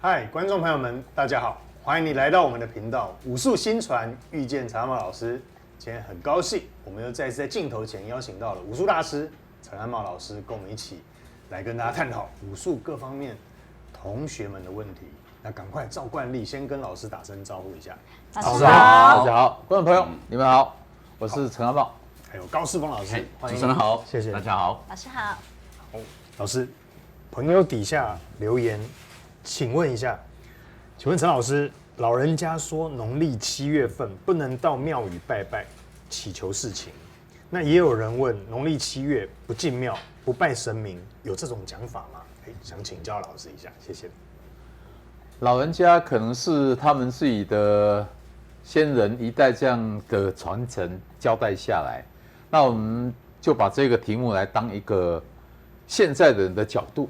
嗨，观众朋友们，大家好，欢迎你来到我们的频道武术新传，遇见陈安茂老师。今天很高兴，我们又再次在镜头前邀请到了武术大师陈安茂老师，跟我们一起来跟大家探讨武术各方面同学们的问题。那赶快照惯例，先跟老师打声招呼一下。老师好，大家好，观众朋友，你们好，我是陈安茂，还有高世峰老师，主持人好，谢谢大家好，老师好。好，老师，朋友底下留言。请问一下，请问陈老师，老人家说农历7月份不能到庙宇拜拜祈求事情，那也有人问农历7月不进庙不拜神明，有这种讲法吗？想请教老师一下，谢谢。老人家可能是他们自己的先人一代这样的传承交代下来，那我们就把这个题目来当一个现在的人的角度。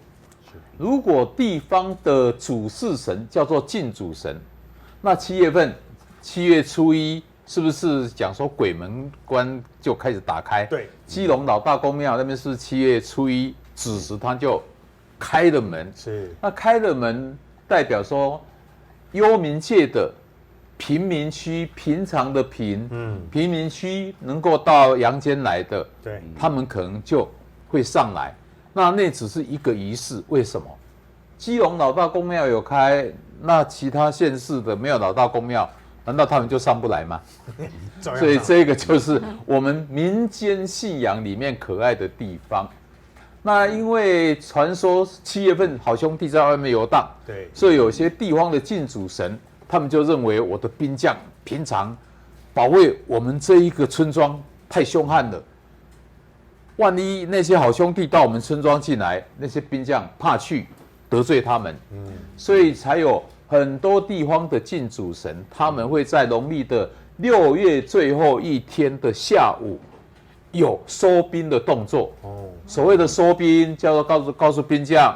如果地方的主事神叫做进主神，那7月份7月初1是不是讲说鬼门关就开始打开？对，基隆老大公庙那边是7月初1子时他就开了门，是那开了门代表说幽冥界的平民区平常的平民区能够到阳间来的，对，他们可能就会上来。那只是一个仪式，为什么？基隆老大公庙有开，那其他县市的没有老大公庙，难道他们就上不来吗？所以这个就是我们民间信仰里面可爱的地方。那因为传说7月份好兄弟在外面游荡，对，所以有些地方的进主神，他们就认为我的兵将平常保卫我们这一个村庄太凶悍了。万一那些好兄弟到我们村庄进来，那些兵将怕去得罪他们，所以才有很多地方的进主神，他们会在农历的6月最后一天的下午有收兵的动作。所谓的收兵，叫做告诉兵将，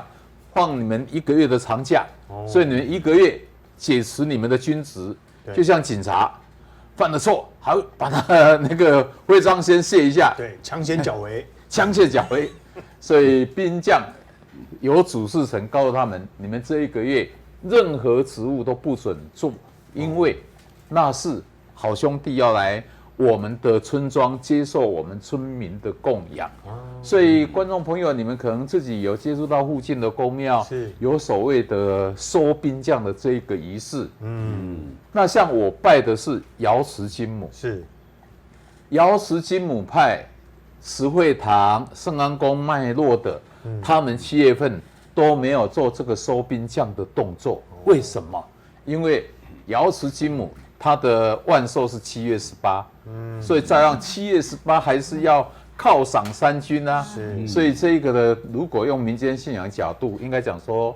放你们1个月的长假，所以你们1个月解除你们的军职，就像警察犯了错，还会把他那个徽章先卸一下，对，枪先缴回。枪械缴回，所以兵将有主事神告诉他们，你们这1个月任何职务都不准做，因为那是好兄弟要来我们的村庄接受我们村民的供养。所以观众朋友，你们可能自己有接触到附近的公庙，有所谓的收兵将的这一个仪式。那像我拜的是瑶池金母，是瑶池金母派。慈惠堂、圣安宫脉络的，他们7月份都没有做这个收兵将的动作，为什么？因为瑶池金母她的万寿是7月18，所以照样7月18还是要犒赏三军啊。所以这个的，如果用民间信仰角度，应该讲说，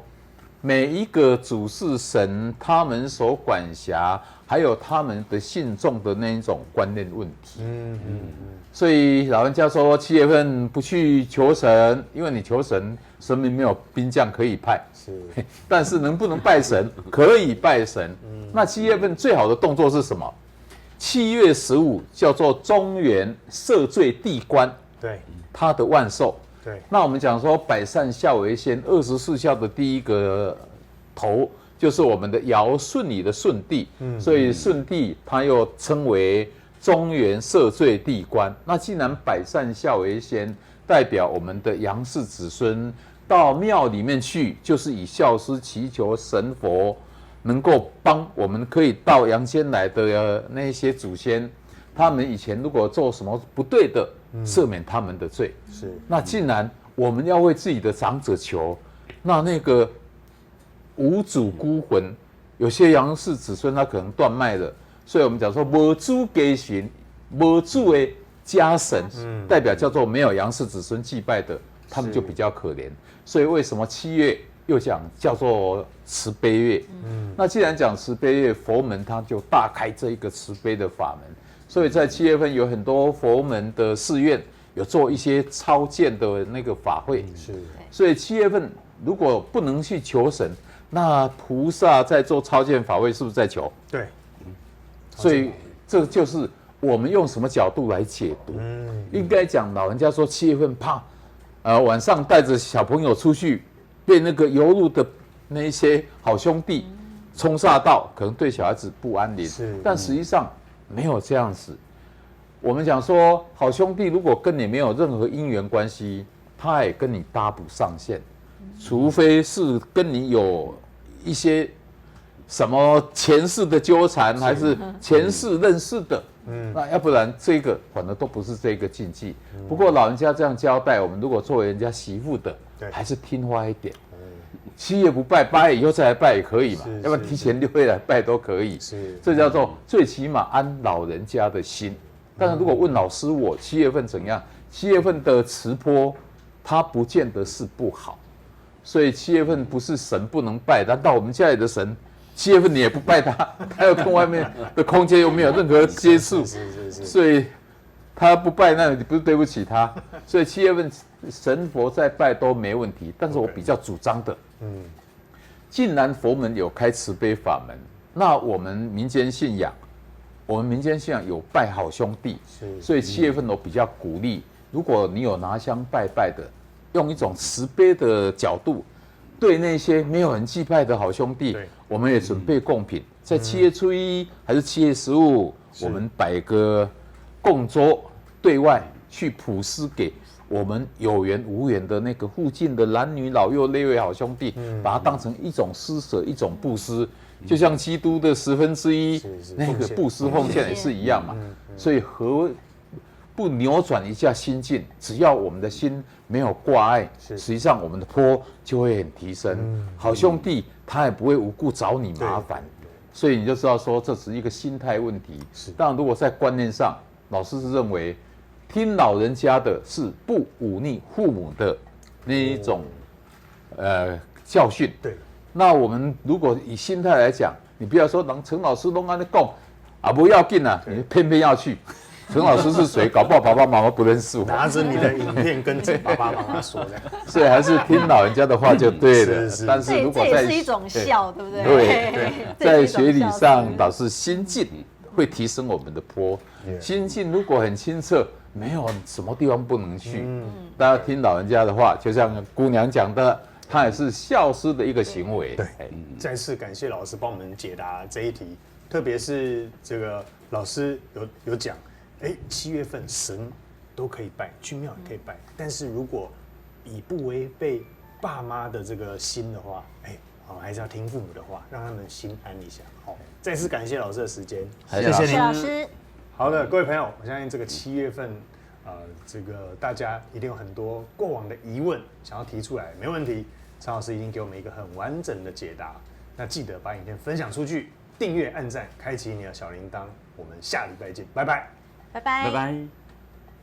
每一个主事神他们所管辖，还有他们的信众的那一种观念问题。所以老人家说7月份不去求神，因为你求神，神明没有兵将可以派。但是能不能拜神？可以拜神。那7月份最好的动作是什么？7月15叫做中原赦罪地官，对，他的万寿。对，那我们讲说百善孝为先，24孝的第一个头就是我们的尧舜禹的舜帝，所以舜帝他又称为中原赦罪地官。那既然百善孝为先，代表我们的杨氏子孙到庙里面去，就是以孝思祈求神佛能够帮我们，可以到阳间来的那些祖先，他们以前如果做什么不对的，赦免他们的罪。那既然我们要为自己的长者求，那个无主孤魂，有些杨氏子孙他可能断脉了，所以我们讲说无主给神，无主的家神，代表叫做没有杨氏子孙祭拜的，他们就比较可怜。所以为什么7月又讲叫做慈悲月？那既然讲慈悲月，佛门它就大开这一个慈悲的法门。所以在7月份有很多佛门的寺院有做一些超荐的那个法会。所以7月份如果不能去求神，那菩萨在做超荐法会是不是在求？对。所以这就是我们用什么角度来解读。应该讲老人家说7月份怕晚上带着小朋友出去被那个游路的那一些好兄弟冲煞到，可能对小孩子不安宁。但实际上没有这样子。我们讲说，好兄弟如果跟你没有任何姻缘关系，他也跟你搭不上线，除非是跟你有一些什么前世的纠缠，还是前世认识的。那要不然这个反而都不是这个禁忌。不过老人家这样交代，我们如果作为人家媳妇的，还是听话一点。7月不拜，8月以后再来拜也可以嘛，要不然提前6月来拜都可以。这叫做最起码安老人家的心。但是如果问老师我7月份怎样，7月份的磁波，它不见得是不好。所以7月份不是神不能拜，难道我们家里的神7月份你也不拜他，他又跟外面的空间又没有任何接触，所以他不拜，那你不是对不起他。所以7月份神佛在拜都没问题。但是我比较主张的，既然佛门有开慈悲法门，那我们民间信仰有拜好兄弟，所以7月份我比较鼓励，如果你有拿香拜拜的，用一种慈悲的角度，对那些没有人祭拜的好兄弟，我们也准备贡品，在7月初1还是7月15，我们摆个供桌，对外去普施给我们有缘无缘的那个附近的男女老幼那位好兄弟，把它当成一种施舍，一种布施。就像基督的1/10那个布施奉献也是一样嘛，所以何不扭转一下心境？只要我们的心没有挂碍，实际上我们的波就会很提升。好兄弟他也不会无故找你麻烦，所以你就知道说这是一个心态问题。当然，如果在观念上，老师是认为听老人家的是不忤逆父母的那一种教训。对。那我们如果以心态来讲，你不要说陈老师都安尼讲啊，不要紧啊，你偏偏要去。陈老师是谁？搞不好爸爸妈妈不认识我。拿着你的影片跟爸爸妈妈说的，所以还是听老人家的话就对了。但是如果这也是一种孝，对不对？对，在学理上，老师心境会提升我们的波。心境如果很清澈，没有什么地方不能去。大家听老人家的话，就像姑娘讲的。它也是孝师的一个行为。对，再次感谢老师帮我们解答这一题，特别是这个老师有讲，7月份神都可以拜，去庙也可以拜，但是如果以不违背爸妈的这个心的话，还是要听父母的话，让他们心安一下。好，再次感谢老师的时间，谢谢您，老师。好的，各位朋友，我相信这个7月份。这个大家一定有很多过往的疑问想要提出来，没问题，陈老师已经给我们一个很完整的解答。那记得把影片分享出去，订阅、按赞、开启你的小铃铛。我们下礼拜见，拜拜，拜拜，拜拜。